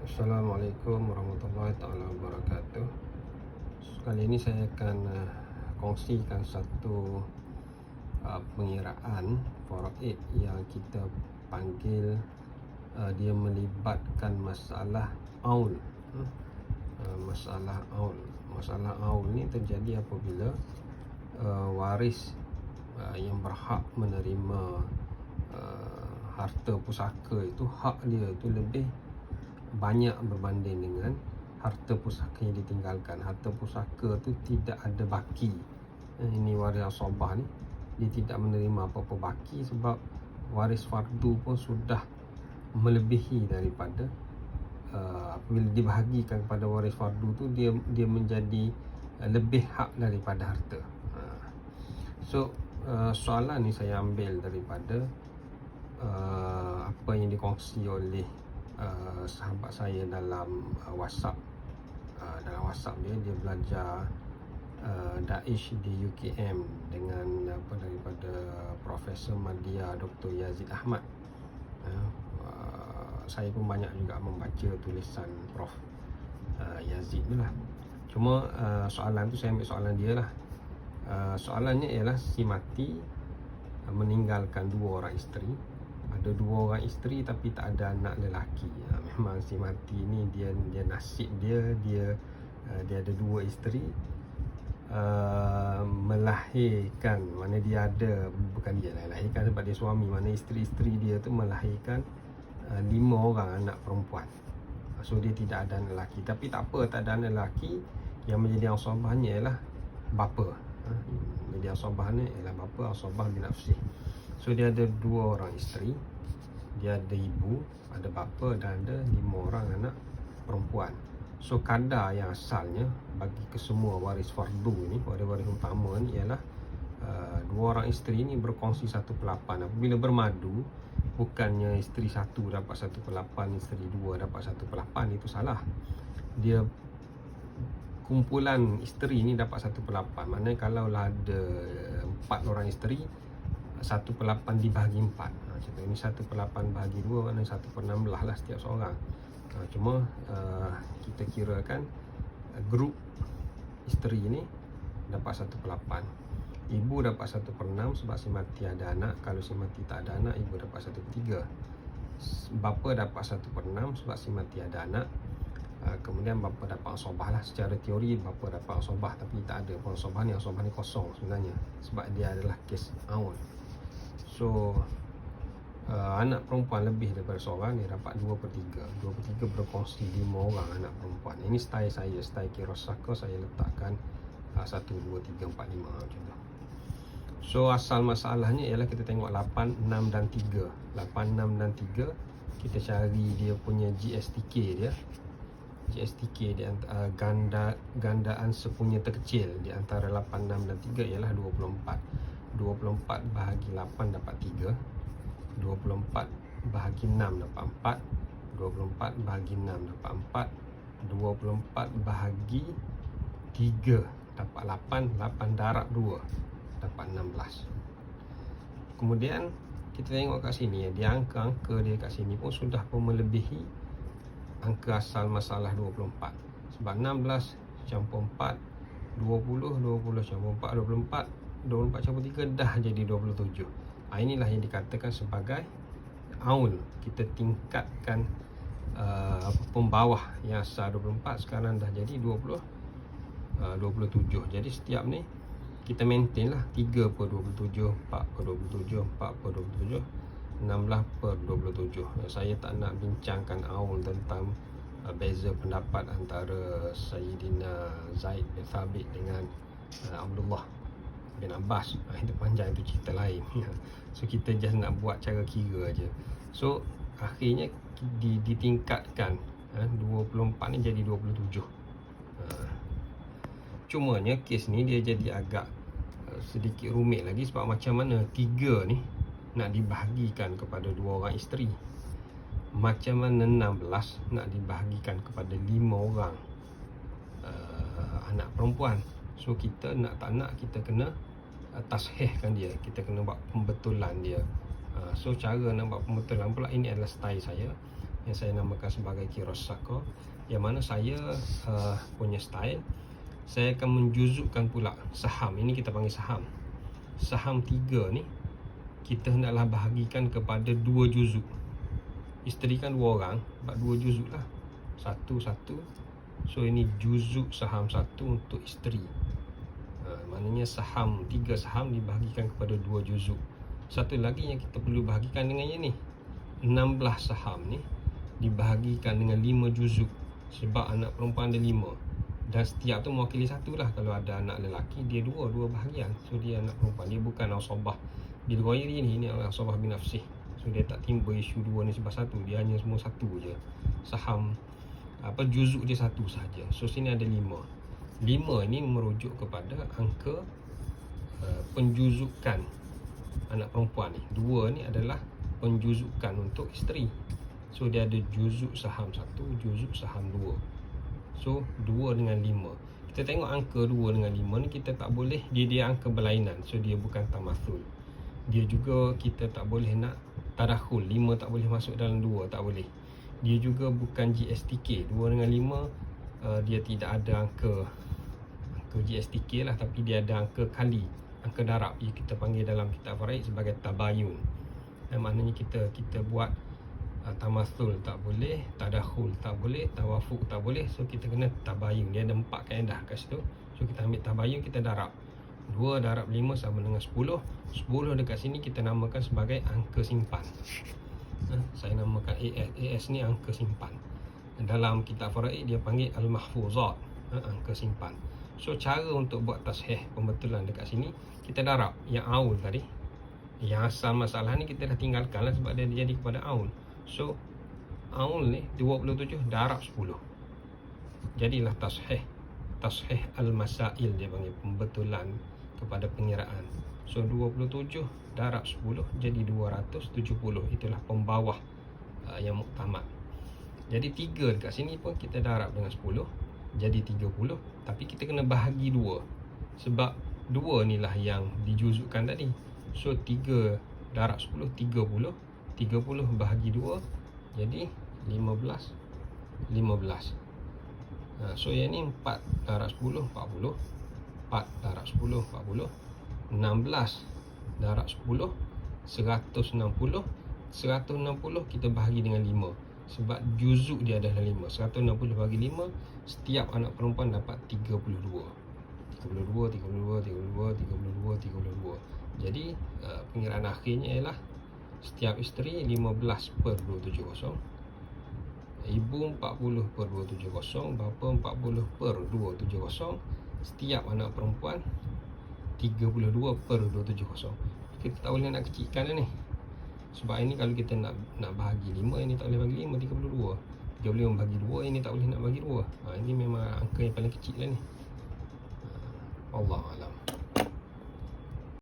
Assalamualaikum warahmatullahi taala wabarakatuh. Kali ini saya akan kongsikan satu pengiraan faraid yang kita panggil dia melibatkan masalah aul. Masalah aul ni terjadi apabila waris yang berhak menerima harta pusaka itu, hak dia itu lebih banyak berbanding dengan harta pusaka yang ditinggalkan. Harta pusaka tu tidak ada baki. Ini waris asabah ni, dia tidak menerima apa-apa baki sebab waris fardu pun sudah melebihi daripada apabila dibahagikan kepada waris fardu tu, dia menjadi lebih hak daripada harta. So soalan ni saya ambil daripada apa yang dikongsi oleh sahabat saya dalam WhatsApp. Dalam WhatsApp dia belajar Daesh di UKM dengan daripada Profesor Madya Dr. Yazid Ahmad. Saya pun banyak juga membaca tulisan Prof Yazid ni lah. Cuma soalan tu saya ambil soalan dia lah. Soalannya ialah si mati meninggalkan dua orang isteri. Ada dua orang isteri tapi tak ada anak lelaki. Memang si mati ni dia nasib dia ada dua isteri, melahirkan, mana dia ada, bukan dia lah lahirkan sebab dia suami, mana isteri-isteri dia tu melahirkan 5 orang anak perempuan. So dia tidak ada anak lelaki. Tapi tak apa, tak ada anak lelaki, yang menjadi asabahnya ialah bapa. Jadi asabahnya ialah bapa, asabah binafsih. So dia ada 2 orang isteri, dia ada ibu, ada bapa dan ada 5 orang anak perempuan. So kadar yang asalnya bagi kesemua waris fardu ni, waris utama ni ialah 2 orang isteri ni berkongsi 1/8. Apabila bermadu, bukannya isteri 1 dapat 1/8, isteri 2 dapat 1/8, itu salah. Dia kumpulan isteri ni dapat 1/8. Maknanya kalau lah ada 4 orang isteri, 1/8 dibahagi 4. Contoh ini 1/8 bahagi 2, maknanya 1/16 lah setiap seorang. Cuma kita kirakan grup isteri ni dapat 1/8. Ibu dapat 1/6 sebab si mati ada anak. Kalau si mati tak ada anak, ibu dapat 1/3. Bapa dapat 1/6 sebab si mati ada anak. Kemudian bapa dapat asabah lah. Secara teori bapa dapat asabah, tapi tak ada pun asabah ni kosong sebenarnya sebab dia adalah kes aun. So anak perempuan lebih daripada seorang, dia dapat 2/3. 2/3 berkongsi 5 orang anak perempuan. Ini style saya, style Kirosaka, saya letakkan 1, 2, 3, 4, 5 macam tu. So asal masalahnya ialah kita tengok 8, 6 dan 3. 8, 6 dan 3, kita cari dia punya GSTK dia. GSTK dia gandaan sepunya terkecil di antara 8, 6 dan 3 ialah 24. 24 bahagi 8 dapat 3. 24 bahagi 6 dapat 4. 24 bahagi 6 dapat 4. 24 bahagi 3 dapat 8. 8 darab 2 dapat 16. Kemudian kita tengok kat sini, dia angka-angka dia kat sini pun sudah pun melebihi angka asal masalah 24. Sebab 16 campur 4 20, 20 campur 4 24, 24 campur 3 dah jadi 27. Inilah yang dikatakan sebagai aul. Kita tingkatkan pembawah yang asal 24 sekarang dah jadi 27. Jadi setiap ni kita maintain lah 3/27, 4/27, 4/27, 16/27. Saya tak nak bincangkan aul tentang beza pendapat antara Sayyidina Zaid bin Thabit dengan Abdullah bin Abbas. Itu panjang, itu cerita lain. So kita just nak buat cara kira aja. So akhirnya ditingkatkan 24 ni jadi 27. Cumanya kes ni dia jadi agak sedikit rumit lagi sebab macam mana 3 ni nak dibahagikan kepada 2 orang isteri, macam mana 16 nak dibahagikan kepada 5 orang anak perempuan. So kita nak tak nak, kita kena tashihkan dia, kita kena buat pembetulan dia. So cara nak buat pembetulan pula, ini adalah style saya. yang saya namakan sebagai Kirosako, yang mana saya punya style, saya akan menjuzukkan pula saham. Ini kita panggil saham. Saham 3 ni kita hendaklah bahagikan kepada 2 juzuk. Isteri kan 2 orang, buat 2 juzuk lah. Satu. So ini juzuk saham 1 untuk isteri. Maknanya saham 3 saham dibahagikan kepada 2 juzuk. Satu lagi yang kita perlu bahagikan dengan yang ni, 16 saham ni dibahagikan dengan 5 juzuk. Sebab anak perempuan ada 5, dan setiap tu mewakili satu lah. Kalau ada anak lelaki, dia dua bahagian. So dia anak perempuan, dia bukan asabah bil ghairi ni, ini asabah bin nafsih. So dia tak timba isu 2 ni sebab satu, dia hanya semua satu je. Saham juzuk dia satu saja. So sini ada 5 ni merujuk kepada angka penjuzukan anak perempuan ni. 2 ni adalah penjuzukan untuk isteri. So dia ada juzuk saham 1, juzuk saham 2. So 2 dengan 5. Kita tengok angka 2 dengan 5 ni, kita tak boleh, dia angka berlainan. So dia bukan tamathul. Dia juga kita tak boleh nak tadakhul. 5 tak boleh masuk dalam 2, tak boleh. Dia juga bukan GSTK. 2 dengan 5 dia tidak ada angka GSTK lah, tapi dia ada angka kali, angka darab. Kita panggil dalam kitab faraid sebagai tabayun. Maknanya kita buat tamathul tak boleh, tadakhul tak boleh, tawafuk tak boleh. So kita kena tabayun. Dia ada 4 kaedah kat situ. So kita ambil tabayun, kita darab. 2 darab 5 sama dengan 10. 10 dekat sini kita namakan sebagai angka simpan. Saya namakan AS ni angka simpan. Dalam kitab faraid dia panggil al-mahfuzat, angka simpan. So cara untuk buat tasheh pembetulan dekat sini, kita darab yang aul tadi. Yang asal masalah ni kita dah tinggalkan lah sebab dia jadi kepada aul. So aul ni 27 darab 10. Jadilah tasheh al-masail, dia panggil pembetulan kepada pengiraan. So 27 darab 10 jadi 270. Itulah pembawah yang muktamad. Jadi 3 dekat sini pun kita darab dengan 10 jadi 30. Tapi kita kena bahagi 2, sebab 2 ni lah yang dijuzukkan tadi. So 3 darab 10 30. 30 bahagi 2 jadi 15. So yang ni 4 darab 10 40. 4 darab 10 40. 16 darab 10 160. 160 kita bahagi dengan 5, sebab juzuk dia adalah 5. 160 bagi 5, setiap anak perempuan dapat 32. Jadi pengiraan akhirnya ialah setiap isteri 15/270, ibu 40/270, bapa 40/270, setiap anak perempuan 32/270. Kita tak boleh nak kecilkan ni, sebab ini kalau kita nak bahagi 5, ini tak boleh bagi 5, 32. 35 bagi 2, ini tak boleh nak bagi 2. Ini memang angka yang paling kecil lah ni. Wallahu alam.